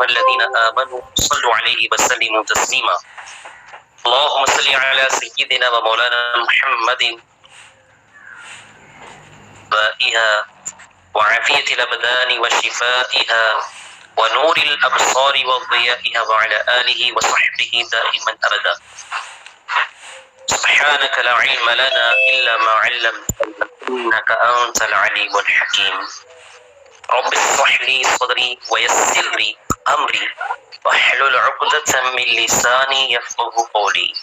أيها الذين آمنوا صلوا عليه وسلموا تسليما اللهم صل على سيدنا ومولانا محمد وآلها وعافية الأبدان وشفائها ونور الأبصار وضيائها وعلى آله وصحبه دائما أبدا سبحانك لا علم لنا إلا ما علمتنا إنك أنت العليم الحكيم رب اشرح لي صدري ويسر لي أمري واحلل عقدة من لساني يفقهوا قولي.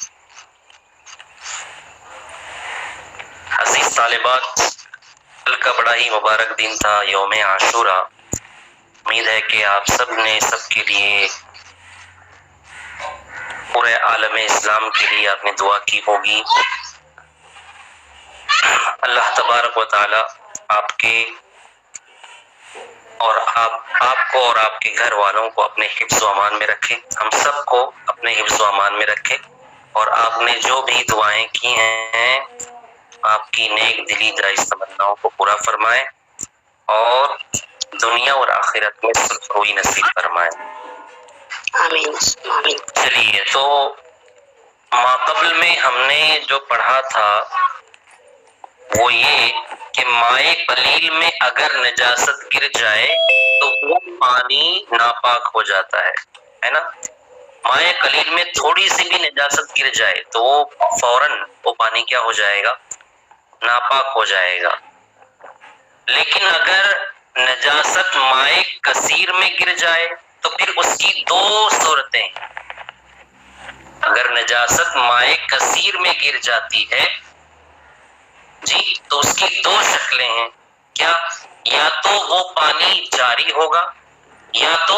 عزیز طالبات، کل کا بڑا ہی مبارک دن تھا، یوم عاشورہ. امید ہے کہ آپ سب نے سب کے لیے، پورے عالم اسلام کے لیے آپ نے دعا کی ہوگی. اللہ تبارک و تعالی آپ کے اور آپ کو اور آپ کے گھر والوں کو اپنے حفظ و امان میں رکھے، ہم سب کو اپنے حفظ و امان میں رکھے، اور آپ نے جو بھی دعائیں کی ہیں آپ کی نیک دلی جائز تمناؤں کو پورا فرمائے اور دنیا اور آخرت میں سرخروئی نصیب فرمائے. آمین. چلیے، تو ماقبل میں ہم نے جو پڑھا تھا وہ یہ کہ مائع قلیل میں اگر نجاست گر جائے تو وہ پانی ناپاک ہو جاتا ہے نا. مائع قلیل میں تھوڑی سی بھی نجاست گر جائے تو وہ فوراً وہ پانی کیا ہو جائے گا؟ ناپاک ہو جائے گا. لیکن اگر نجاست مائع کثیر میں گر جائے تو پھر اس کی دو صورتیں ہیں. اگر نجاست مائع کثیر میں گر جاتی ہے جی تو اس کی دو شکلیں ہیں. کیا؟ یا تو وہ پانی جاری ہوگا، یا تو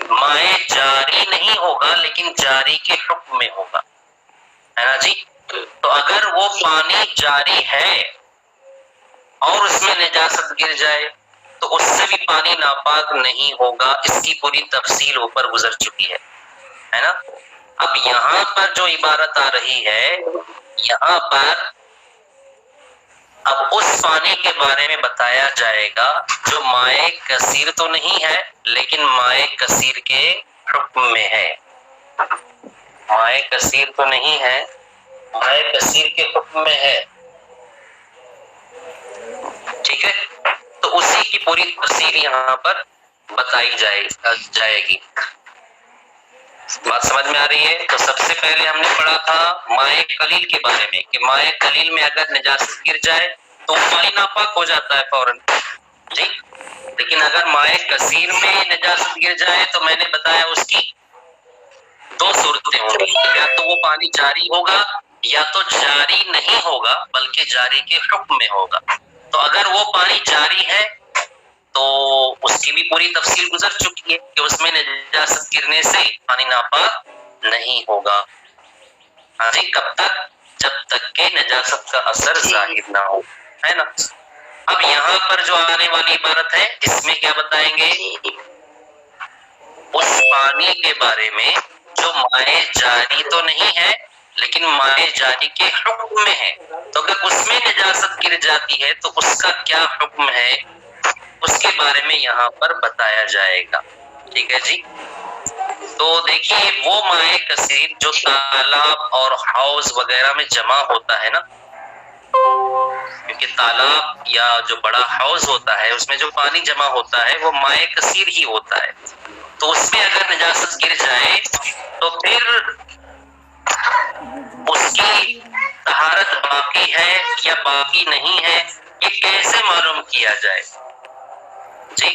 مائع جاری نہیں ہوگا لیکن جاری کے حکم میں ہوگا، ہے نا جی. تو اگر وہ پانی جاری ہے اور اس میں نجاست گر جائے تو اس سے بھی پانی ناپاک نہیں ہوگا. اس کی پوری تفصیل اوپر گزر چکی ہے نا. اب یہاں پر جو عبارت آ رہی ہے، یہاں پر اب اس پانی کے بارے میں بتایا جائے گا جو مائع کثیر تو نہیں ہے لیکن مائع کثیر کے حکم میں ہے. مائع کثیر تو نہیں ہے، مائع کثیر کے حکم میں ہے. ٹھیک ہے، تو اسی کی پوری تفصیل یہاں پر بتائی جائے گی. بات سمجھ میں آ رہی ہے؟ تو سب سے پہلے ہم نے پڑھا تھا مائع قلیل کے بارے میں کہ مائع قلیل میں اگر نجاست گر جائے تو پانی ناپاک ہو جاتا ہے فوراً جی. لیکن اگر مائع کثیر میں نجاست گر جائے تو میں نے بتایا اس کی دو صورتیں ہوں گی. یا تو وہ پانی جاری ہوگا یا تو جاری نہیں ہوگا بلکہ جاری کے حکم میں ہوگا. تو اگر وہ پانی جاری ہے تو اس کی بھی پوری تفصیل گزر چکی ہے کہ اس میں نجاست گرنے سے پانی ناپاک نہیں ہوگا. ہاں جی، کب تک؟ جب تک کہ نجاست کا اثر ظاہر نہ ہو، ہے نا. اب یہاں پر جو آنے والی عبارت ہے اس میں کیا بتائیں گے؟ اس پانی کے بارے میں جو مائع جاری تو نہیں ہے لیکن مائع جاری کے حکم میں ہے. تو اگر اس میں نجاست گر جاتی ہے تو اس کا کیا حکم ہے، اس کے بارے میں یہاں پر بتایا جائے گا. ٹھیک ہے جی. تو دیکھیے، وہ مائع کثیر جو تالاب اور حوض وغیرہ میں جمع ہوتا ہے نا، کیونکہ تالاب یا جو بڑا حوض ہوتا ہے اس میں جو پانی جمع ہوتا ہے وہ مائع کثیر ہی ہوتا ہے. تو اس میں اگر نجاست گر جائے تو پھر اس کی طہارت باقی ہے یا باقی نہیں ہے، یہ کیسے معلوم کیا جائے جی؟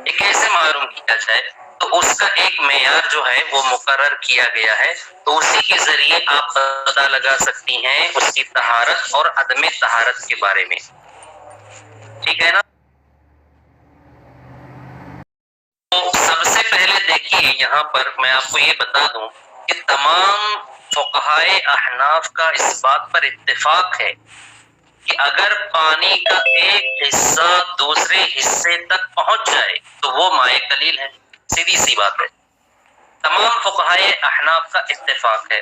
یہ کیسے معلوم کیا جائے؟ تو اس کا ایک معیار جو ہے وہ مقرر کیا گیا ہے. تو اسی کے ذریعے آپ پتہ لگا سکتی ہیں اس کی طہارت اور عدم طہارت کے بارے میں. ٹھیک ہے نا. تو سب سے پہلے دیکھیے، یہاں پر میں آپ کو یہ بتا دوں کہ تمام فقہائے احناف کا اس بات پر اتفاق ہے کہ اگر پانی کا ایک حصہ دوسرے حصے تک پہنچ جائے تو وہ مائع قلیل ہے. سیدھی سی بات ہے، تمام فقہائے احناف کا اتفاق ہے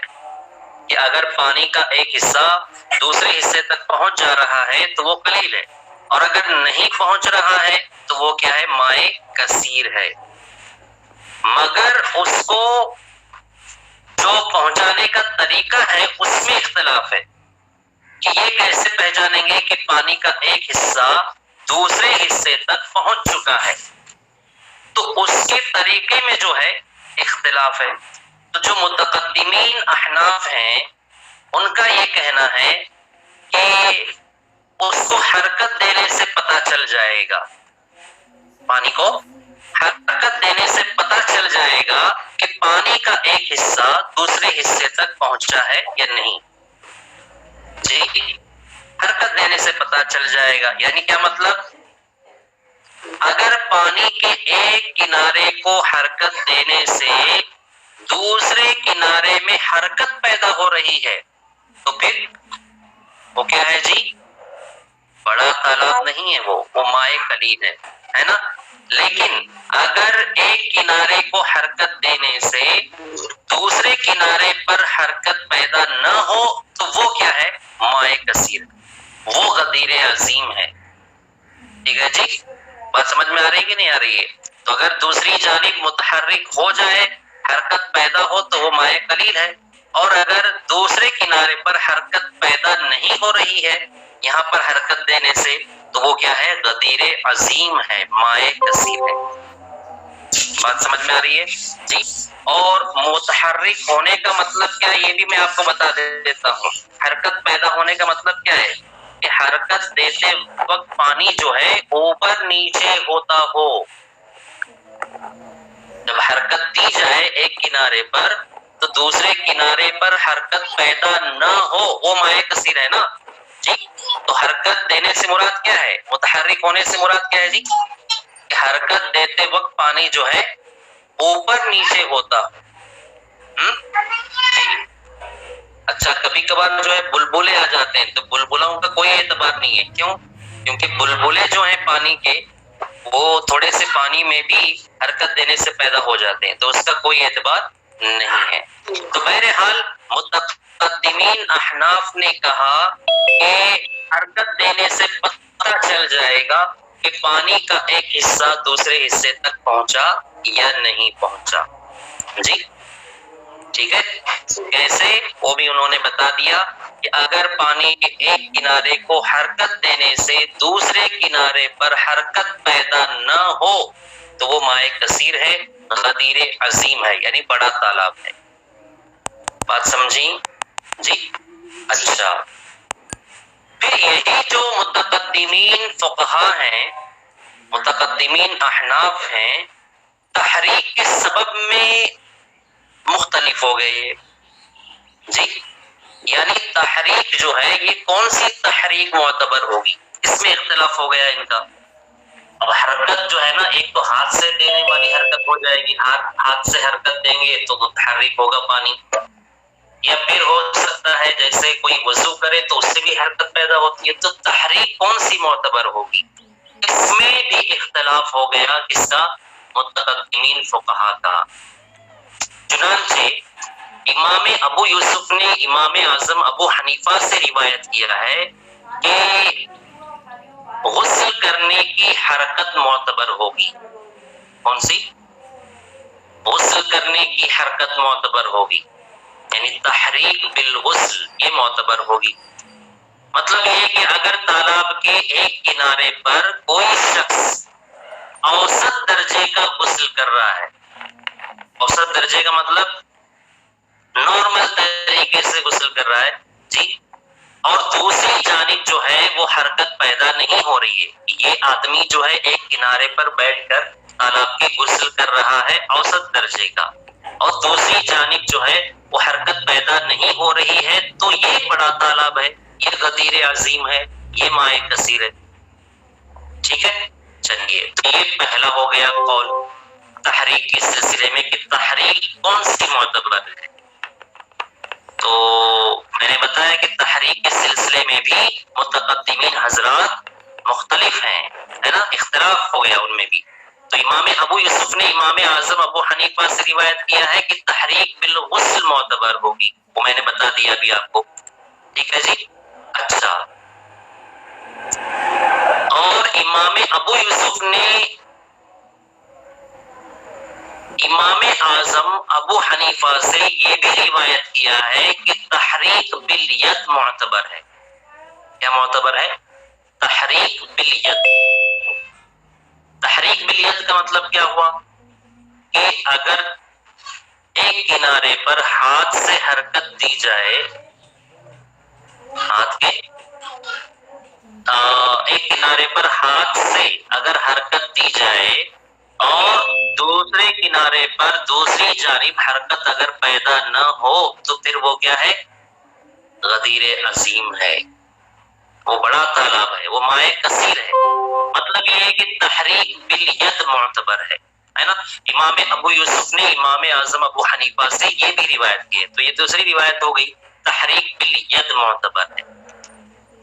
کہ اگر پانی کا ایک حصہ دوسرے حصے تک پہنچ جا رہا ہے تو وہ قلیل ہے، اور اگر نہیں پہنچ رہا ہے تو وہ کیا ہے؟ مائع کثیر ہے. مگر اس کو جو پہنچانے کا طریقہ ہے اس میں اختلاف ہے کہ یہ کیسے پہچانیں گے کہ پانی کا ایک حصہ دوسرے حصے تک پہنچ چکا ہے، تو اس کے طریقے میں جو ہے اختلاف ہے۔ تو جو متقدمین احناف ہیں ان کا یہ کہنا ہے کہ اس کو حرکت دینے سے پتہ چل جائے گا، پانی کو حرکت دینے سے پتہ چل جائے گا کہ پانی کا ایک حصہ دوسرے حصے تک پہنچا ہے یا نہیں۔ جی، حرکت دینے سے پتہ چل جائے گا، یعنی کیا مطلب؟ اگر پانی کے ایک کنارے کو حرکت دینے سے دوسرے کنارے میں حرکت پیدا ہو رہی ہے تو پھر وہ کیا ہے جی؟ بڑا تالاب نہیں ہے، وہ مائع قلیل ہے نا۔ لیکن اگر ایک کنارے کو حرکت دینے سے دوسرے کنارے پر حرکت پیدا نہ ہو تو وہ کیا ہے؟ مائع کثیر، وہ غدیر عظیم ہے۔ ٹھیک ہے جی، بات سمجھ میں آ رہی ہے کہ نہیں آ رہی ہے؟ تو اگر دوسری جانب متحرک ہو جائے، حرکت پیدا ہو تو وہ مائع قلیل ہے، اور اگر دوسرے کنارے پر حرکت پیدا نہیں ہو رہی ہے یہاں پر حرکت دینے سے تو وہ کیا ہے؟ غدیر عظیم ہے، مائع کثیر ہے۔ بات سمجھ میں آ رہی ہے جی؟ اور متحرک ہونے کا مطلب کیا ہے یہ بھی میں آپ کو بتا دیتا ہوں۔ حرکت پیدا ہونے کا مطلب کیا ہے؟ کہ حرکت دیتے وقت پانی جو ہے اوپر نیچے ہوتا ہو۔ جب حرکت دی جائے ایک کنارے پر تو دوسرے کنارے پر حرکت پیدا نہ ہو، وہ مائع کثیر ہے نا جی۔ تو حرکت دینے سے مراد کیا ہے؟ متحرک ہونے سے مراد کیا ہے جی؟ کہ حرکت دیتے وقت پانی جو ہے اوپر نیچے ہوتا جی۔ اچھا، کبھی کبھار جو ہے بلبلے آ جاتے ہیں تو بلبلوں کا کوئی اعتبار نہیں ہے، کیوں؟ کیونکہ بلبلے جو ہیں پانی کے وہ تھوڑے سے پانی میں بھی حرکت دینے سے پیدا ہو جاتے ہیں، تو اس کا کوئی اعتبار نہیں ہے۔ تو بہرحال متقدمین احناف نے کہا کہ حرکت دینے سے پتہ چل جائے گا کہ پانی کا ایک حصہ دوسرے حصے تک پہنچا یا نہیں پہنچا جی۔ ٹھیک ہے، کیسے؟ وہ بھی انہوں نے بتا دیا کہ اگر پانی کے ایک کنارے کو حرکت دینے سے دوسرے کنارے پر حرکت پیدا نہ ہو تو وہ مائع کثیر ہے، غدیر عظیم ہے، یعنی بڑا تالاب ہے۔ بات سمجھی جی؟ اچھا، پھر یہی جو متقدمین فقہا ہیں، متقدمین احناف ہیں، تحریک کے سبب میں مختلف ہو گئے جی۔ یعنی تحریک جو ہے یہ کون سی تحریک معتبر ہوگی، اس میں اختلاف ہو گیا ان کا۔ اب حرکت جو ہے نا، ایک تو ہاتھ سے دینے والی حرکت ہو جائے گی، ہاتھ سے حرکت دیں گے تو متحرک ہوگا پانی، یا پھر ہو سکتا ہے جیسے کوئی وضو کرے تو اس سے بھی حرکت پیدا ہوتی ہے۔ تو تحریک کون سی معتبر ہوگی، اس میں بھی اختلاف ہو گیا، کس کا؟ متقدمین فقہا کا۔ چنانچہ امام ابو یوسف نے امام اعظم ابو حنیفہ سے روایت کیا ہے کہ غسل کرنے کی حرکت معتبر ہوگی۔ کون سی؟ غسل کرنے کی حرکت معتبر ہوگی، یعنی تحریک بالغسل یہ معتبر ہوگی۔ مطلب یہ کہ اگر تالاب کے ایک کنارے پر کوئی شخص اوسط درجے کا غسل کر رہا ہے، اوسط درجے کا مطلب نارمل طریقے سے غسل کر رہا ہے جی، اور دوسری جانب جو ہے وہ حرکت پیدا نہیں ہو رہی ہے، یہ آدمی جو ہے ایک کنارے پر بیٹھ کر تالاب کی غسل کر رہا ہے اوسط درجے کا، اور دوسری جانب جو ہے وہ حرکت پیدا نہیں ہو رہی ہے، تو یہ بڑا تالاب ہے، یہ غدیر عظیم ہے، یہ مائع کثیر ہے۔ ٹھیک ہے، چلیے، تو یہ پہلا ہو گیا قول تحریک کے سلسلے میں کہ تحریک کون سی معتبر ہے۔ تو میں نے بتایا کہ تحریک کے سلسلے میں بھی متقدمین حضرات مختلف ہیں، ہے نا، اختلاف ہو گیا ان میں بھی۔ تو امام ابو یوسف نے امام اعظم ابو حنیفہ سے روایت کیا ہے کہ تحریک بالغسل معتبر ہوگی، وہ میں نے بتا دیا ابھی آپ کو۔ ٹھیک ہے جی، اچھا، اور امام ابو یوسف نے امام اعظم ابو حنیفہ سے یہ بھی روایت کیا ہے کہ تحریک بالید معتبر ہے. کیا معتبر ہے؟ تحریک بالید. تحریک بالید کا مطلب کیا ہوا کہ اگر ایک کنارے پر ہاتھ سے حرکت دی جائے، ہاتھ کے ایک کنارے پر ہاتھ سے اگر حرکت دی جائے اور دوسرے کنارے پر دوسری جانب حرکت اگر پیدا نہ ہو تو پھر وہ کیا ہے؟ غدیر عظیم ہے، وہ بڑا تالاب ہے، وہ مائع کثیر ہے. مطلب یہ ہے کہ تحریک بالید معتبر ہے نا. امام ابو یوسف نے امام اعظم ابو حنیفہ سے یہ بھی روایت کی ہے، تو یہ دوسری روایت ہو گئی، تحریک بالید معتبر ہے.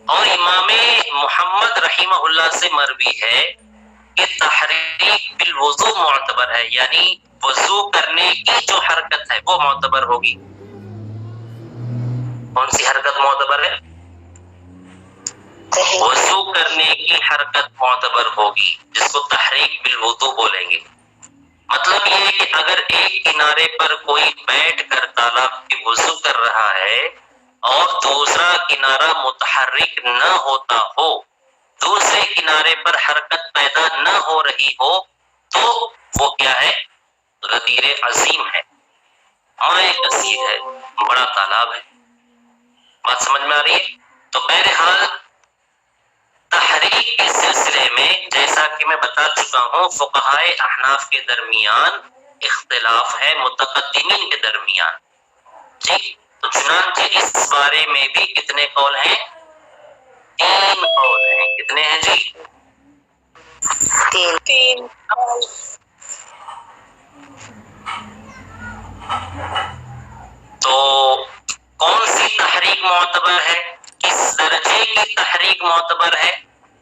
اور امام محمد رحمہ اللہ سے مروی ہے کہ تحریک بالوضو معتبر ہے، یعنی وضو کرنے کی جو حرکت ہے وہ معتبر ہوگی. کون سی حرکت معتبر ہے؟ وضو کرنے کی حرکت معتبر ہوگی، جس کو تحریک بالوضو بولیں گے. مطلب یہ ہے کہ اگر ایک کنارے پر کوئی بیٹھ کر تالاب کی وضو کر رہا ہے اور دوسرا کنارہ متحرک نہ ہوتا ہو، دوسرے کنارے پر حرکت پیدا نہ ہو رہی ہو، تو وہ کیا ہے؟ غدیر عظیم ہے، مائع کثیر ہے، بڑا تالاب ہے. بات سمجھ میں آ رہی ہے؟ تو بہرحال تحریک کے سلسلے میں جیسا کہ میں بتا چکا ہوں، فقہائے احناف کے درمیان اختلاف ہے، متقدمین کے درمیان. جی، تو چنانچہ اس بارے میں بھی کتنے قول ہیں؟ 3 قول ہیں. کتنے ہیں جی؟ 3. تو کون سی تحریک معتبر ہے، کس درجے کی تحریک معتبر ہے؟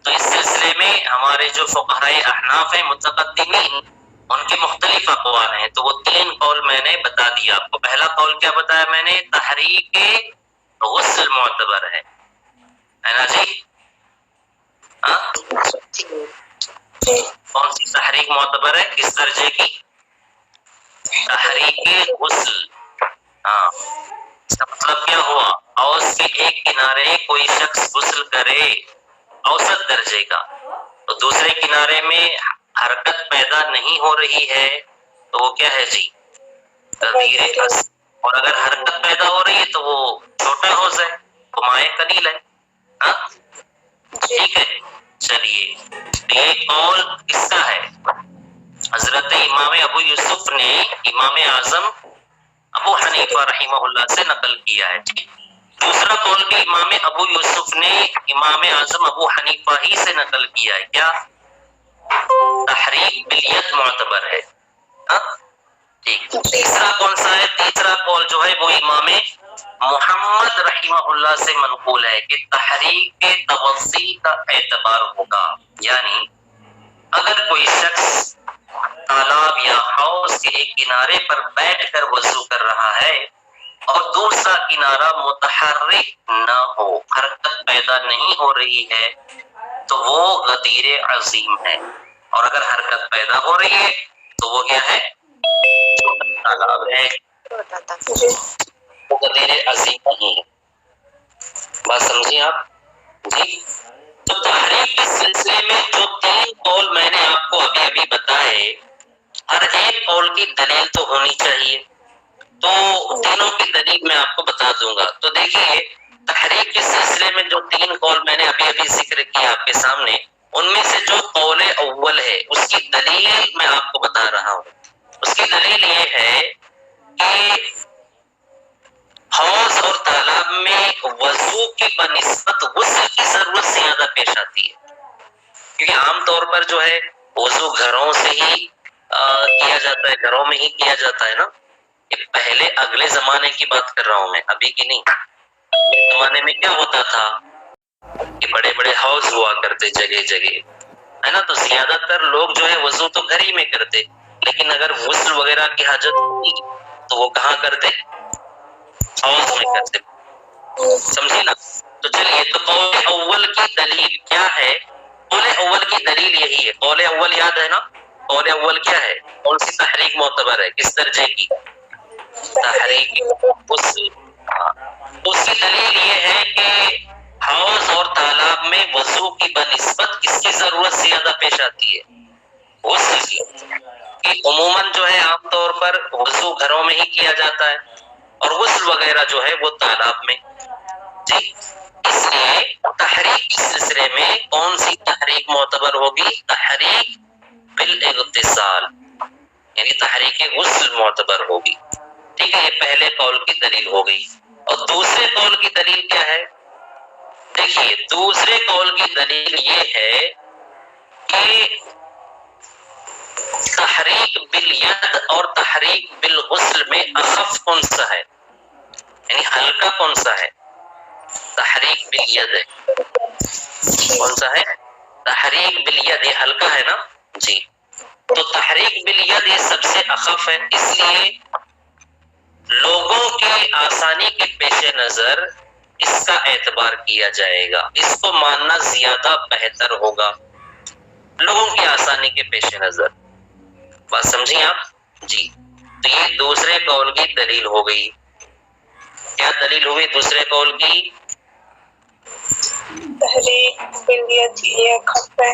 تو اس سلسلے میں ہمارے جو فقہائے احناف ہیں متقدمین، ان کے مختلف اقوال ہیں. تو وہ 3 قول میں نے بتا دیا آپ کو. پہلا قول کیا بتایا میں نے؟ تحریک غسل معتبر ہے نا جی؟ کون سی تحریک معتبر ہے، کس درجے کی؟ تحریک غسل. ہاں، اس کا مطلب کیا ہوا؟ حوض کے ایک کنارے کوئی شخص غسل کرے اوسط درجے کا، تو دوسرے کنارے میں حرکت پیدا نہیں ہو رہی ہے تو وہ کیا ہے جی؟ غدیر عظیم. اور اگر حرکت پیدا ہو رہی ہے تو وہ چھوٹا حوض ہے، تو مائع قلیل ہے. ہاں ٹھیک ہے. چلیے، یہ قول کس کا ہے؟ حضرت امام ابو یوسف نے امام اعظم ابو حنیفہ رحمہ اللہ سے نقل کیا ہے. دوسرا قول بھی امام ابو یوسف نے امام اعظم ابو حنیفہ ہی سے نقل کیا ہے. کیا؟ تحریک بالید معتبر ہے. ٹھیک. تیسرا کون سا ہے؟ تیسرا قول جو ہے وہ امام محمد رحمہ اللہ سے منقول ہے کہ تحریک توضی کا اعتبار ہوگا، یعنی اگر کوئی شخص تالاب یا حوض کے ایک کنارے پر بیٹھ کر وضو کر رہا ہے اور دوسرا کنارہ متحرک نہ ہو، حرکت پیدا نہیں ہو رہی ہے، تو وہ غدیر عظیم ہے. اور اگر حرکت پیدا ہو رہی ہے تو وہ کیا ہے؟ تالاب ہے، وہ غدیر عظیم نہیں ہے. بات سمجھیں آپ جی؟ تو تحریک کے سلسلے میں جو 3 قول میں نے آپ کو ابھی ابھی بتائے، ہر ایک قول کی دلیل تو ہونی چاہیے. تو تینوں کی دلیل میں آپ کو بتا دوں گا. تو دیکھیے، تحریک کے سلسلے میں جو 3 قول میں نے ابھی ابھی ذکر کیا آپ کے سامنے، ان میں سے جو قول اول ہے اس کی دلیل میں آپ کو بتا رہا ہوں. اس کی دلیل یہ ہے کہ حوض اور تالاب میں وضو کی بنسبت غسل کی ضرورت زیادہ پیش آتی ہے، کیونکہ عام طور پر جو ہے وضو گھروں سے ہی کیا جاتا ہے، گھروں میں ہی کیا جاتا ہے نا. پہلے اگلے زمانے کی بات کر رہا ہوں میں، ابھی کی نہیں. اگلے زمانے میں کیا ہوتا تھا کہ بڑے بڑے حوض ہوا کرتے جگہ جگہ، ہے نا. تو زیادہ تر لوگ جو ہے وضو تو گھر ہی میں کرتے، لیکن اگر غسل وغیرہ کی حاجت ہوتی تو وہ کہاں کرتے؟ حوض میں کرتے. سمجھے نا. تو چلیے، تو قول اول کی دلیل کیا ہے؟ قول اول کی دلیل یہی ہے. قول اول یاد ہے نا؟ قول اول کیا ہے؟ کون سی تحریک معتبر ہے؟ کس درجے کی؟ تحریک غسل۔ اس کی دلیل یہ ہے کہ حوض اور تالاب میں وضو کی بنسبت کس کی ضرورت زیادہ پیش آتی ہے؟ غسل کی۔ کہ عموماً جو ہے عام طور پر وضو گھروں میں ہی کیا جاتا ہے اور غسل وغیرہ جو ہے وہ تالاب میں۔ جی، اس لیے تحریک کے سلسلے میں کون سی تحریک معتبر ہوگی؟ تحریک بالاغتسال، یعنی تحریک غسل معتبر ہوگی۔ ٹھیک ہے، یہ پہلے قول کی دلیل ہو گئی۔ اور دوسرے قول کی دلیل کیا ہے؟ دیکھیے، دوسرے قول کی دلیل یہ ہے کہ تحریک بالید اور تحریک بالغسل میں اخف کون سا ہے، یعنی ہلکا کون سا ہے؟ تحریک بالید ہے۔ کون سا ہے؟ تحریک بالید، یہ ہلکا ہے نا؟ جی، تو تحریک بالید یہ سب سے اخف ہے، اس لیے لوگوں کی آسانی کے پیش نظر اس کا اعتبار کیا جائے گا، اس کو ماننا زیادہ بہتر ہوگا لوگوں کی آسانی کے پیش نظر۔ بات سمجھیں آپ؟ جی، تو یہ دوسرے قول کی دلیل ہو گئی۔ کیا دلیل ہوئی دوسرے قول کی؟ تحریک بالید یہ اخف ہے،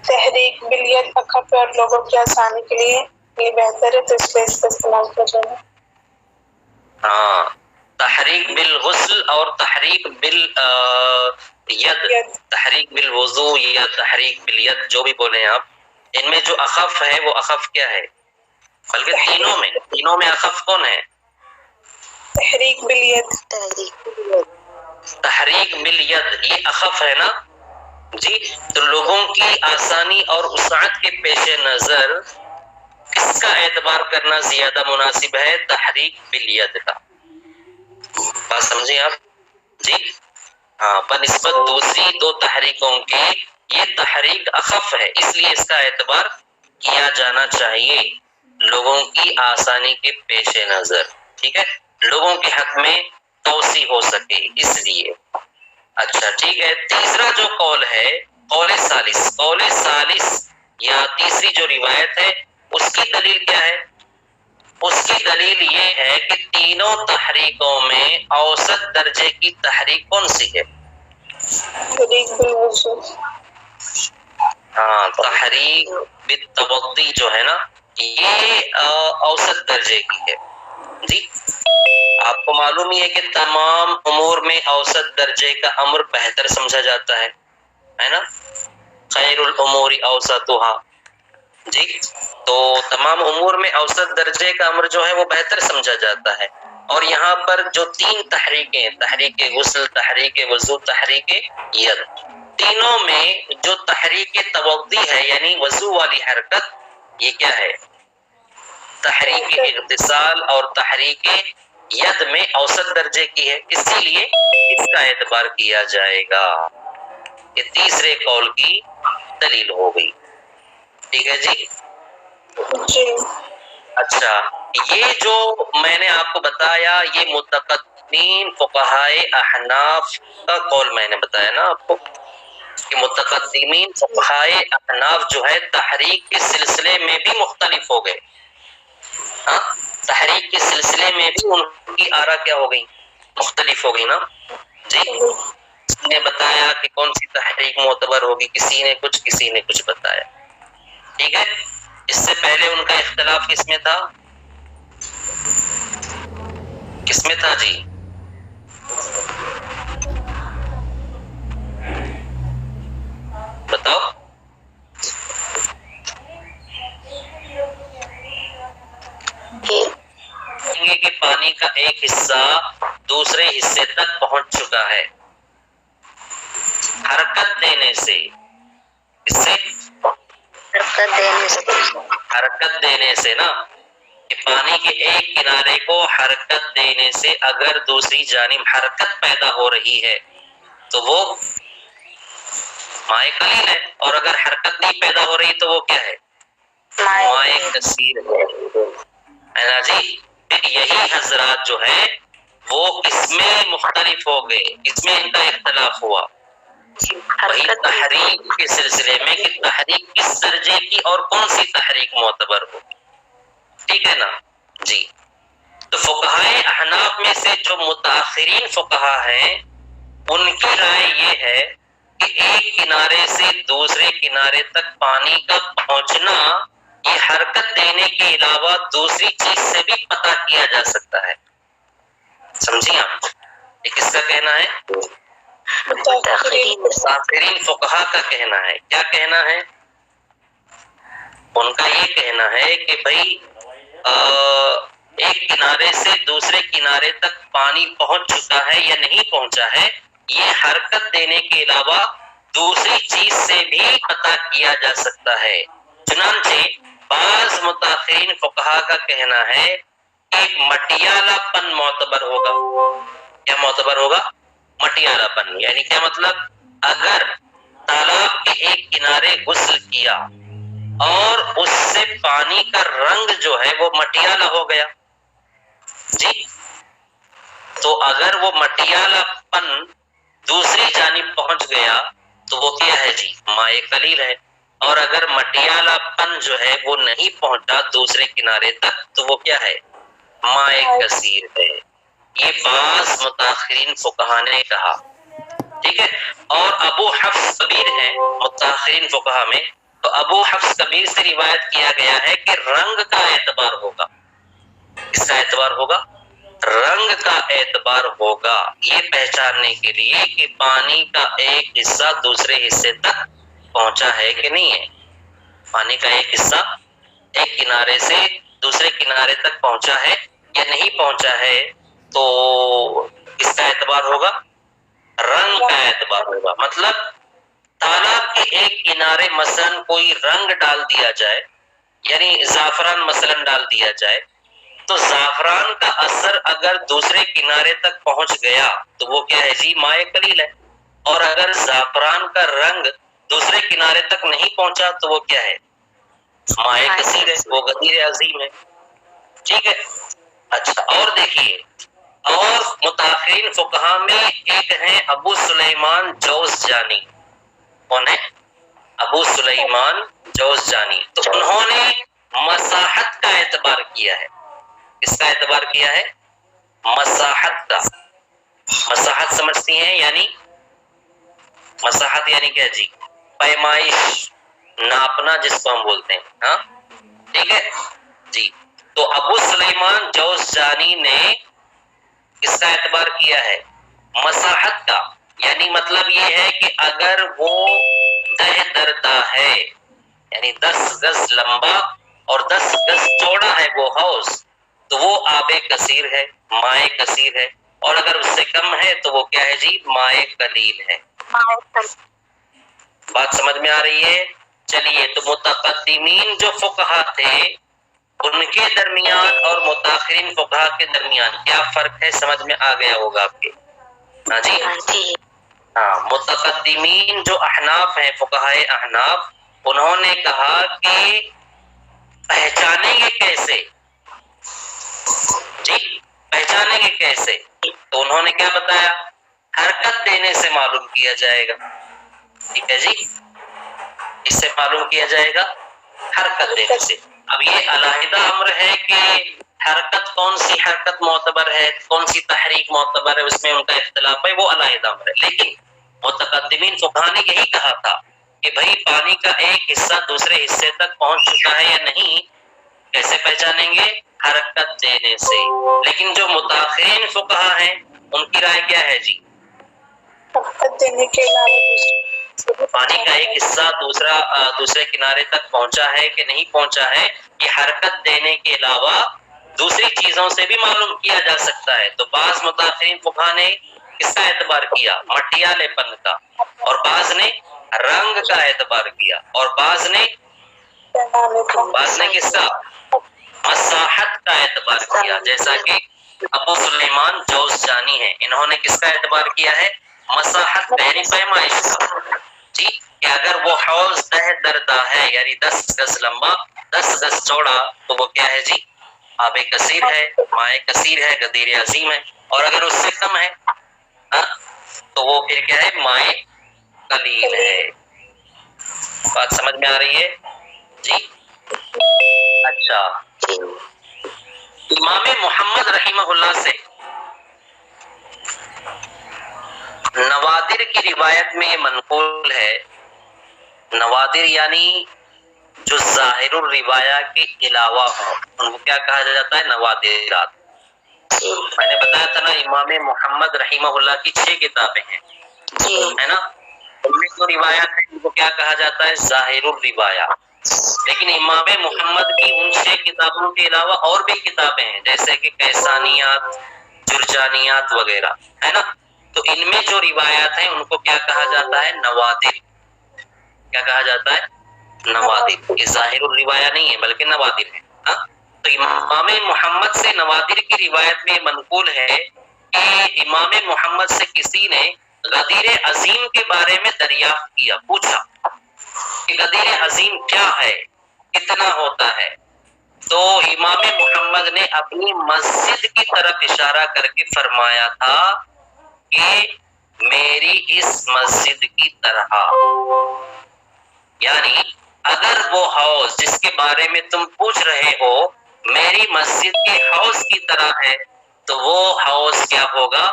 تحریک بالید اخف ہے اور لوگوں کی آسانی کے لیے یہ بہتر ہے، تو اس لیے اس کا استعمال کیا جائے۔ ہاں، تحریک بالغسل اور تحریک بالید، تحریک بالوضو یا تحریک بالید جو بھی بولیں آپ، ان میں جو اخف ہے وہ اخف کیا ہے؟ بلکہ تینوں میں اخف کون ہے؟ تحریک بالید۔ تحریک بالید یہ اخف ہے نا؟ جی، تو لوگوں کی آسانی اور وسعت کے پیش نظر کس کا اعتبار کرنا زیادہ مناسب ہے؟ تحریک بالید کا۔ بات سمجھیں آپ؟ جی ہاں، بنسبت دوسری دو تحریکوں کے یہ تحریک اخف ہے، اس لیے اس کا اعتبار کیا جانا چاہیے لوگوں کی آسانی کے پیش نظر۔ ٹھیک ہے، لوگوں کے حق میں توسیع ہو سکے اس لیے۔ اچھا ٹھیک ہے، تیسرا جو قول ہے قول ثالث یا تیسری جو روایت ہے اس کی دلیل کیا ہے؟ اس کی دلیل یہ ہے کہ تینوں تحریکوں میں اوسط درجے کی تحریک کون سی ہے؟ تحریک بالوضو۔ ہاں، تحریک بالتوضی جو ہے نا یہ اوسط درجے کی ہے۔ جی، آپ کو معلوم ہی ہے کہ تمام امور میں اوسط درجے کا امر بہتر سمجھا جاتا ہے نا؟ خیر الامور اوسطها۔ جی، تو تمام امور میں اوسط درجے کا امر جو ہے وہ بہتر سمجھا جاتا ہے، اور یہاں پر جو تین تحریکیں، تحریک غسل، تحریک وضو، تحریک ید، تینوں میں جو تحریک توضی ہے یعنی وضو والی حرکت، یہ کیا ہے؟ تحریک اغتسال اور تحریک ید میں اوسط درجے کی ہے، اسی لیے اس کا اعتبار کیا جائے گا۔ یہ تیسرے قول کی دلیل ہو گئی۔ ٹھیک ہے جی؟ جی، اچھا، یہ جو میں نے آپ کو بتایا یہ متقدمین فقہائے احناف کا قول میں نے بتایا نا آپ کو کہ متقدمین فقہائے احناف جو ہے تحریک کے سلسلے میں بھی مختلف ہو گئے۔ ہاں، تحریک کے سلسلے میں بھی ان کی آرا کیا ہو گئی؟ مختلف ہو گئی نا؟ جی، کسی نے بتایا کہ کون سی تحریک معتبر ہوگی، کسی نے کچھ بتایا۔ ٹھیک ہے، اس سے پہلے ان کا اختلاف کس میں تھا؟ کس میں تھا جی؟ بتاؤ۔ کہ پانی کا ایک حصہ دوسرے حصے تک پہنچ چکا ہے حرکت دینے سے، اس سے حرکت دینے سے نا، کہ پانی کے ایک کنارے کو حرکت دینے سے اگر دوسری جانب حرکت پیدا ہو رہی ہے تو وہ مائع قلیل ہے، اور اگر حرکت نہیں پیدا ہو رہی تو وہ کیا ہے؟ مائع کثیر ہے نا جی؟ یہی حضرات جو ہے وہ اس میں مختلف ہو گئے، اس میں ان کا اختلاف ہوا وہی تحریک کے سلسلے میں کہ تحریک کس درجے کی اور کون سی تحریک معتبر ہو. ٹھیک ہے نا جی. تو فقہائے احناف میں سے جو متاخرین فقہا ہیں ان کی رائے یہ ہے کہ ایک کنارے سے دوسرے کنارے تک پانی کا پہنچنا یہ حرکت دینے کے علاوہ دوسری چیز سے بھی پتہ کیا جا سکتا ہے. سمجھیں آپ؟ یہ کس کا کہنا ہے؟ متاخرین فقہا کا کہنا ہے. کیا کہنا ہے ان کا؟ یہ کہنا ہے کہ بھائی ایک کنارے سے دوسرے کنارے تک پانی پہنچ چکا ہے یا نہیں پہنچا ہے یہ حرکت دینے کے علاوہ دوسری چیز سے بھی پتہ کیا جا سکتا ہے. چنانچہ بعض متاخرین فقہا کا کہنا ہے کہ مٹیالہ پن معتبر ہوگا. کیا معتبر ہوگا؟ مٹیالہ پن. یعنی کیا مطلب؟ اگر تالاب کے ایک کنارے غسل کیا اور اس سے پانی کا رنگ جو ہے وہ مٹیالہ ہو گیا جی، تو اگر وہ مٹیالہ پن دوسری جانب پہنچ گیا تو وہ کیا ہے جی؟ مائع قلیل ہے. اور اگر مٹیالہ پن جو ہے وہ نہیں پہنچا دوسرے کنارے تک تو وہ کیا ہے؟ مائع کثیر ہے. یہ بعض متاخرین فقہا نے کہا. ٹھیک ہے. اور ابو حفص کبیر ہیں متاخرین فقہا میں، تو ابو حفص کبیر سے روایت کیا گیا ہے کہ رنگ کا اعتبار ہوگا. کس کا اعتبار ہوگا؟ رنگ کا اعتبار ہوگا یہ پہچاننے کے لیے کہ پانی کا ایک حصہ دوسرے حصے تک پہنچا ہے کہ نہیں ہے. پانی کا ایک حصہ ایک کنارے سے دوسرے کنارے تک پہنچا ہے یا نہیں پہنچا ہے، تو اس کا اعتبار ہوگا، رنگ کا اعتبار ہوگا. مطلب تالاب کے ایک کنارے مثلا کوئی رنگ ڈال دیا جائے، یعنی زعفران مثلا ڈال دیا جائے، تو زعفران کا اثر اگر دوسرے کنارے تک پہنچ گیا تو وہ کیا ہے جی؟ مائع قلیل ہے. اور اگر زعفران کا رنگ دوسرے کنارے تک نہیں پہنچا تو وہ کیا ہے؟ مائع کثیر ہے، وہ غدیر عظیم ہے. ٹھیک ہے. اچھا اور دیکھیے، اور متاخرین فقہا میں ایک ہیں ابو سلیمان جوزجانی. کون ہے؟ ابو سلیمان جوزجانی. تو انہوں نے مساحت کا اعتبار کیا ہے. کس کا اعتبار کیا ہے؟ مساحت کا. مساحت سمجھتی ہیں؟ یعنی مساحت یعنی کیا جی؟ پیمائش، ناپنا جس کو ہم بولتے ہیں. ہاں ٹھیک ہے جی. تو ابو سلیمان جوزجانی نے اس کا اعتبار کیا ہے مساحت کا. یعنی مطلب یہ ہے کہ اگر وہ دہ دردا ہے، یعنی 10 گز لمبا اور 10 گز چوڑا ہے وہ حوض، تو وہ آب کثیر ہے، مائع کثیر ہے. اور اگر اس سے کم ہے تو وہ کیا ہے جی؟ مائع قلیل ہے. بات سمجھ میں آ رہی ہے؟ چلیے، تو متقدمین جو فقہا تھے ان کے درمیان اور متاخرین فقہا کے درمیان کیا فرق ہے؟ سمجھ میں آ گیا ہوگا آپ کے. ہاں جی ہاں. متقدمین جو احناف ہیں، فقہائے احناف، انہوں نے کہا کہ پہچانیں گے کیسے جی؟ پہچانیں گے کیسے؟ تو انہوں نے کیا بتایا؟ حرکت دینے سے معلوم کیا جائے گا. ٹھیک ہے جی، اس سے معلوم کیا جائے گا حرکت دینے سے. اب یہ علیحدہ امر ہے کہ حرکت کون سی حرکت معتبر ہے، کون سی تحریک معتبر ہے، اس میں ان کا اختلاف ہے، وہ علیحدہ امر ہے. لیکن متقدمین فقہا نے یہی کہا تھا کہ بھئی پانی کا ایک حصہ دوسرے حصے تک پہنچ چکا ہے یا نہیں، کیسے پہچانیں گے؟ حرکت دینے سے. لیکن جو متاخرین فقہا ہیں ان کی رائے کیا ہے جی؟ حرکت دینے کے علاوہ پانی کا ایک حصہ دوسرے کنارے تک پہنچا ہے کہ نہیں پہنچا ہے، یہ حرکت دینے کے علاوہ دوسری چیزوں سے بھی معلوم کیا جا سکتا ہے. تو بعض متاخرین فقہا نے کس کا اعتبار کیا؟ مٹیالے پن کا. اور بعض نے رنگ کا اعتبار کیا. اور بعض نے کس کا؟ مساحت کا اعتبار کیا. جیسا کہ ابو سلیمان جوزجانی ہیں، انہوں نے کس کا اعتبار کیا ہے؟ مساحت کا، یعنی پیمائش کا جی. کہ اگر وہ حوض دہ دردا ہے، یعنی 10 گز لمبا 10 گز چوڑا، تو وہ کیا ہے جی؟ آب کثیر ہے، مائع کثیر ہے، غدیر عظیم ہے. اور اگر اس سے کم ہے تو وہ پھر کیا ہے؟ مائع قلیل ہے. بات سمجھ میں آ رہی ہے جی؟ اچھا، امام محمد رحمہ اللہ سے نوادر کی روایت میں یہ منقول ہے. نوادر یعنی جو ظاہر الروایہ کے علاوہ ہوں، ان کو کیا کہا جاتا ہے؟ نوادرات. میں نے بتایا تھا نا، امام محمد رحمہ اللہ کی 6 کتابیں ہیں، ہے نا؟ ان میں جو روایات ہیں ان کو کیا کہا جاتا ہے؟ ظاہر الروایہ. لیکن امام محمد کی ان 6 کتابوں کے علاوہ اور بھی کتابیں ہیں، جیسے کہ کیسانیات، جرجانیات وغیرہ، ہے نا؟ تو ان میں جو روایات ہیں ان کو کیا کہا جاتا ہے؟ نوادر. کیا کہا جاتا ہے؟ نوادر. یہ ظاہر الروایہ نہیں ہے بلکہ نوادر ہے. تو امام محمد سے نوادر کی روایت میں منقول ہے کہ امام محمد سے کسی نے غدیر عظیم کے بارے میں دریافت کیا، پوچھا کہ غدیر عظیم کیا ہے، کتنا ہوتا ہے؟ تو امام محمد نے اپنی مسجد کی طرف اشارہ کر کے فرمایا تھا کہ میری اس مسجد کی طرح. یعنی اگر وہ حوض جس کے بارے میں تم پوچھ رہے ہو میری مسجد کے حوض کی طرح ہے تو وہ حوض کیا ہوگا؟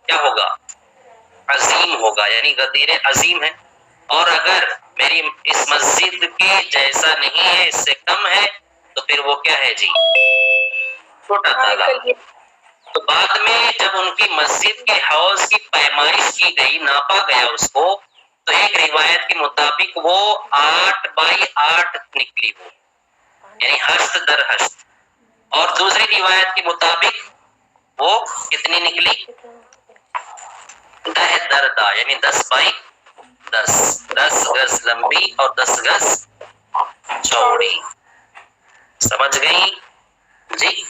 کیا ہوگا؟ عظیم ہوگا، یعنی غدیر عظیم ہے. اور اگر میری اس مسجد کے جیسا نہیں ہے، اس سے کم ہے، تو پھر وہ کیا ہے جی؟ چھوٹا تالاب. تو بعد میں جب ان کی مسجد کے حوض کی پیمائش کی گئی، ناپا گیا اس کو، تو ایک روایت کے مطابق وہ 8x8 نکلی وہ، یعنی ہست در ہست. اور دوسری روایت کے مطابق وہ کتنی نکلی؟ 10 در 10، یعنی 10x10، 10 گز لمبی اور 10 گز چوڑی. سمجھ گئی جی؟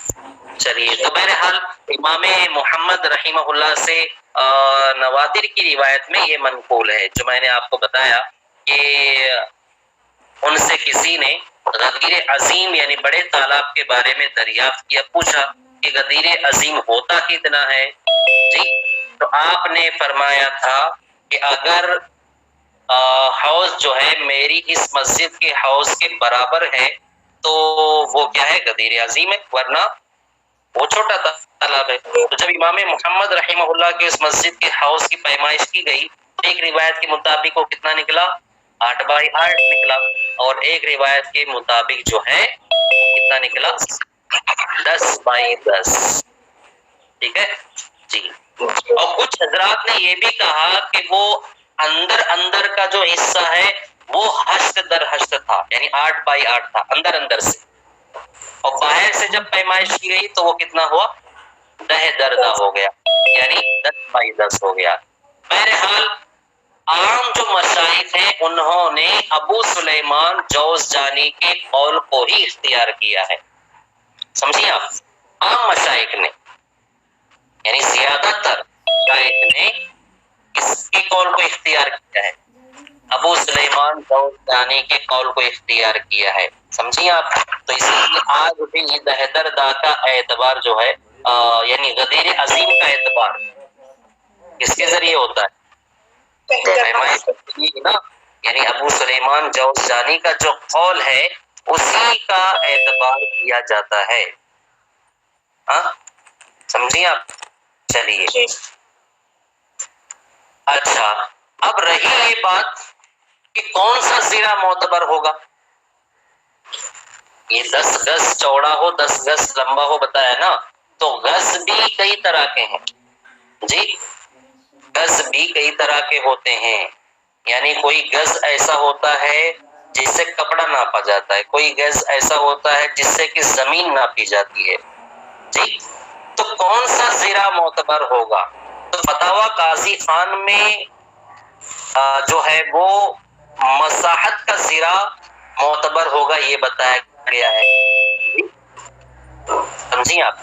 چلیے، تو بہرحال امام محمد رحمہ اللہ سے نوادر کی روایت میں یہ منقول ہے جو میں نے آپ کو بتایا کہ ان سے کسی نے غدیر عظیم یعنی بڑے تالاب کے بارے میں دریافت کیا، پوچھا کہ غدیر عظیم ہوتا کتنا ہے جی؟ تو آپ نے فرمایا تھا کہ اگر حوض جو ہے میری اس مسجد کے حوض کے برابر ہے تو وہ کیا ہے؟ غدیر عظیم ہے، ورنہ وہ چھوٹا تالاب ہے. تو جب امام محمد رحمہ اللہ کے اس مسجد کے حوض کی پیمائش کی گئی، ایک روایت کے مطابق وہ کتنا نکلا؟ 8x8 نکلا. اور ایک روایت کے مطابق جو ہے وہ کتنا نکلا؟ 10x10. ٹھیک ہے جی. اور کچھ حضرات نے یہ بھی کہا کہ وہ اندر کا جو حصہ ہے وہ ہشت در ہشت تھا، یعنی 8x8 تھا اندر سے. اور باہر سے جب پیمائش کی گئی تو وہ کتنا ہوا؟ 10 در 10 ہو گیا، یعنی 10x10 ہو گیا. بہرحال عام جو مشائخ ہیں انہوں نے ابو سلیمان جوزجانی کے قول کو ہی اختیار کیا ہے. سمجھیے آپ؟ عام مشائخ نے، یعنی زیادہ تر مشائخ نے اس کے قول کو اختیار کیا ہے، ابو سلیمان جوزجانی کے قول کو اختیار کیا ہے. سمجھیے آپ؟ تو اسی لیے آج بھی 10 در 10 کا اعتبار جو ہے یعنی غدیر عظیم کا اعتبار کس کے ذریعے ہوتا ہے؟ نا، یعنی ابو سلیمان جوزجانی کا جو قول ہے اسی کا اعتبار کیا جاتا ہے. ہاں سمجھیے آپ؟ چلیے اچھا، اب رہی یہ بات کہ کون سا زیرہ معتبر ہوگا. یہ 10 گز چوڑا ہو 10 گز لمبا ہو بتایا نا، تو گز بھی کئی طرح کے ہیں جی. گز بھی کئی طرح کے ہوتے ہیں، یعنی کوئی گز ایسا ہوتا ہے جس سے کپڑا ناپا جاتا ہے، کوئی گز ایسا ہوتا ہے جس سے کہ زمین ناپی جاتی ہے جی. تو کون سا زیرہ معتبر ہوگا؟ تو فتاوی قاضی خان میں جو ہے وہ مساحت کا زیرہ معتبر ہوگا، یہ بتایا گیا ہے. سمجھیں آپ؟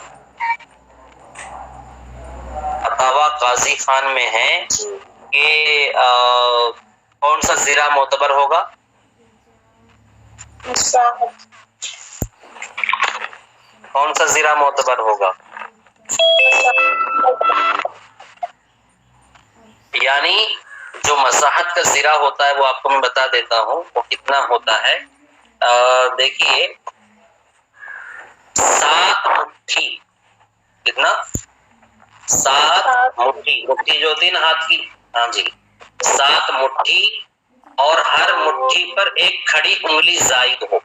فتاوی قاضی خان میں ہے کہ کون سا زیرہ معتبر ہوگا؟ کون سا زیرہ معتبر ہوگا؟ یعنی جو مساحت کا زرا ہوتا ہے وہ آپ کو میں بتا دیتا ہوں وہ کتنا ہوتا ہے. دیکھیے 7 مٹھی. کتنا؟ 7 مٹھی. مٹھی جو ہوتی ہے نا ہاتھ کی, ہاں جی 7 مٹھی, اور ہر مٹھی پر ایک کھڑی انگلی زائد ہو.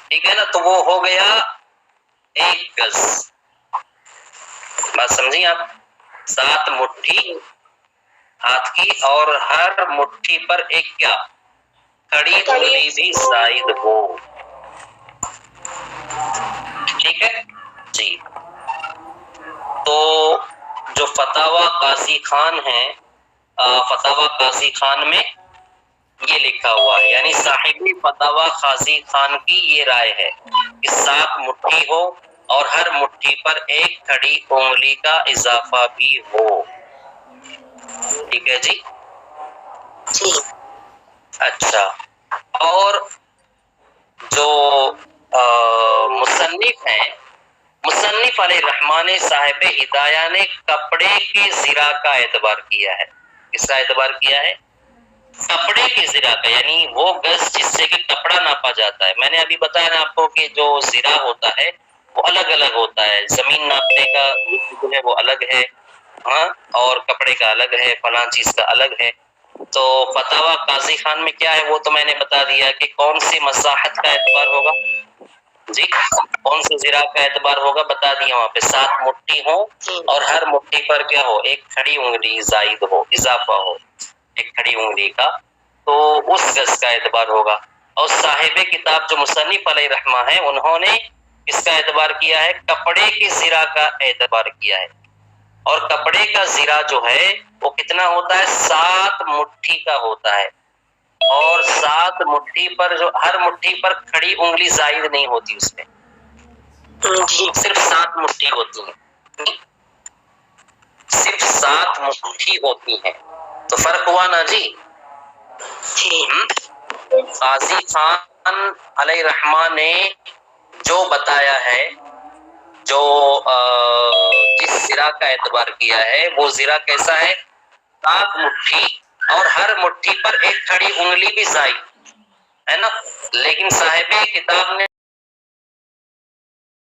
ٹھیک ہے نا, تو وہ ہو گیا 1 گز. بات سمجھیں آپ؟ 7 مٹھی ہاتھ کی اور ہر مٹھی پر ایک کیا؟ کھڑی انگلی بھی زائد ہو. ٹھیک ہے جی. تو جو فتاوی قاضی خان ہے, فتاوی قاضی خان میں یہ لکھا ہوا ہے, یعنی صاحب فتاوی قاضی خان کی یہ رائے ہے کہ 7 مٹھی ہو اور ہر مٹھی پر ایک کھڑی انگلی کا اضافہ بھی ہو. ٹھیک ہے جی. اچھا, اور جو مصنف ہیں, مصنف علیہ الرحمن صاحب ہدایہ نے کپڑے کے زرا کا اعتبار کیا ہے. کس کا اعتبار کیا ہے؟ کپڑے کے زرا کا, یعنی وہ گز جس سے کہ کپڑا ناپا جاتا ہے. میں نے ابھی بتایا نا آپ کو کہ جو زرا ہوتا ہے وہ الگ الگ ہوتا ہے. زمین ناپنے کا جو ہے وہ الگ ہے, ہاں, اور کپڑے کا الگ ہے, فلاں چیز کا الگ ہے. تو فتاوی قاضی خان میں کیا ہے وہ تو میں نے بتا دیا کہ کون سی مساحت کا اعتبار ہوگا جی, کون سے زرا کا اعتبار ہوگا بتا دیا وہاں پہ. 7 مٹھی ہو اور ہر مٹھی پر کیا ہو؟ ایک کھڑی انگلی زائد ہو, اضافہ ہو ایک کھڑی انگلی کا, تو اس گز کا اعتبار ہوگا. اور صاحب کتاب جو مصنف علیہ رحمہ ہے انہوں نے اس کا اعتبار کیا ہے, کپڑے کے زرا کا اعتبار کیا ہے. اور کپڑے کا زرا جو ہے وہ کتنا ہوتا ہے؟ 7 مٹھی کا ہوتا ہے. اور 7 مٹھی پر جو ہر مٹھی پر کھڑی انگلی زائد نہیں ہوتی, اس میں صرف 7 مٹھی ہوتی ہیں, صرف 7 مٹھی ہوتی ہیں. تو فرق ہوا نا جی. قاضی خان علیہ الرحمن نے جو بتایا ہے, جو جس زرا کا اعتبار کیا ہے وہ زرا کیسا ہے؟ 7 مٹھی اور ہر مٹھی پر ایک کھڑی انگلی بھی زائد ہے نا. لیکن صاحب کتاب نے